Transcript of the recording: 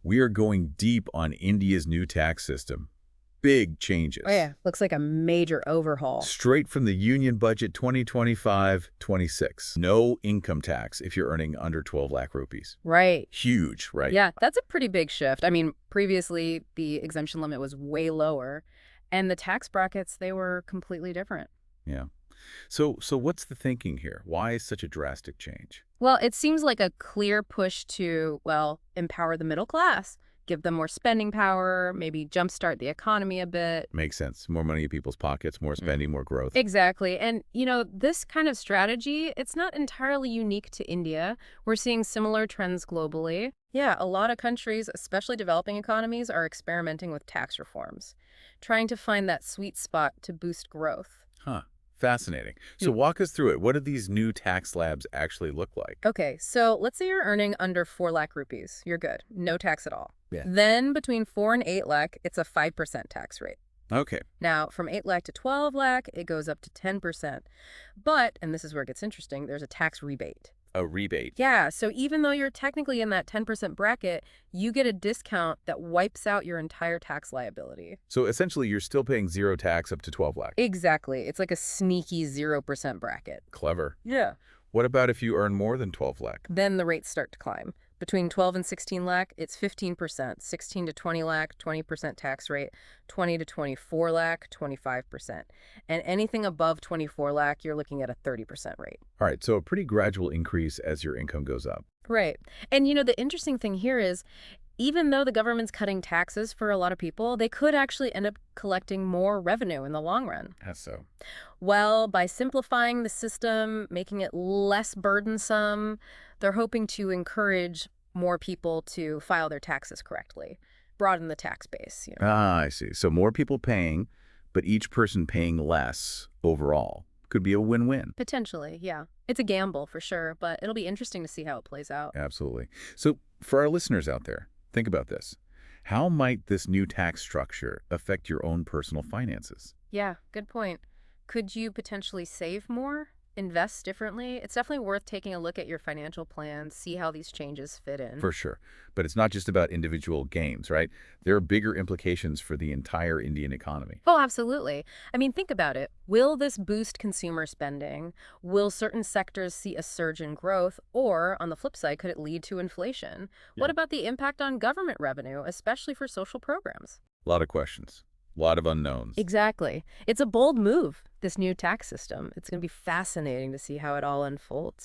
We are going deep on India's new tax system. Big changes. Oh yeah, looks like a major overhaul. Straight from the Union Budget 2025-26. No income tax if you're earning under 12 lakh rupees. Right. Huge, right? Yeah, that's a pretty big shift. I mean, previously the exemption limit was way lower, and the tax brackets, they were completely different. Yeah. So what's the thinking here? Why is such a drastic change? Well, it seems like a clear push to, well, empower the middle class, give them more spending power, maybe jumpstart the economy a bit. Makes sense. More money in people's pockets, more spending, more growth. Exactly. And, this kind of strategy, it's not entirely unique to India. We're seeing similar trends globally. Yeah, a lot of countries, especially developing economies, are experimenting with tax reforms, trying to find that sweet spot to boost growth. Huh. Fascinating. So walk us through it. What do these new tax slabs actually look like? Okay, so let's say you're earning under 4 lakh rupees. You're good. No tax at all. Yeah. Then between 4 and 8 lakh, it's a 5% tax rate. Okay. Now, from 8 lakh to 12 lakh, it goes up to 10%. But, and this is where it gets interesting, there's a tax rebate. A rebate. Yeah, so even though you're technically in that 10% bracket, you get a discount that wipes out your entire tax liability. So essentially, you're still paying zero tax up to 12 lakh. Exactly. It's like a sneaky 0% bracket. Clever. Yeah. What about if you earn more than 12 lakh? Then the rates start to climb. Between 12 and 16 lakh, it's 15%. 16 to 20 lakh, 20% tax rate. 20 to 24 lakh, 25%. And anything above 24 lakh, you're looking at a 30% rate. All right, so a pretty gradual increase as your income goes up. Right. And the interesting thing here is, even though the government's cutting taxes for a lot of people, they could actually end up collecting more revenue in the long run. That's so. Well, by simplifying the system, making it less burdensome, they're hoping to encourage more people to file their taxes correctly, broaden the tax base. Ah, I see. So more people paying, but each person paying less overall. Could be a win-win. Potentially, yeah. It's a gamble for sure, but it'll be interesting to see how it plays out. Absolutely. So for our listeners out there, think about this. How might this new tax structure affect your own personal finances? Yeah, good point. Could you potentially save more? Invest differently? It's definitely worth taking a look at your financial plan, see how these changes fit in. For sure. But it's not just about individual gains, right? There are bigger implications for the entire Indian economy. Oh, absolutely. I mean, think about it. Will this boost consumer spending? Will certain sectors see a surge in growth? Or, on the flip side, could it lead to inflation? What about the impact on government revenue, especially for social programs? A lot of questions. A lot of unknowns. Exactly. It's a bold move, this new tax system. It's going to be fascinating to see how it all unfolds.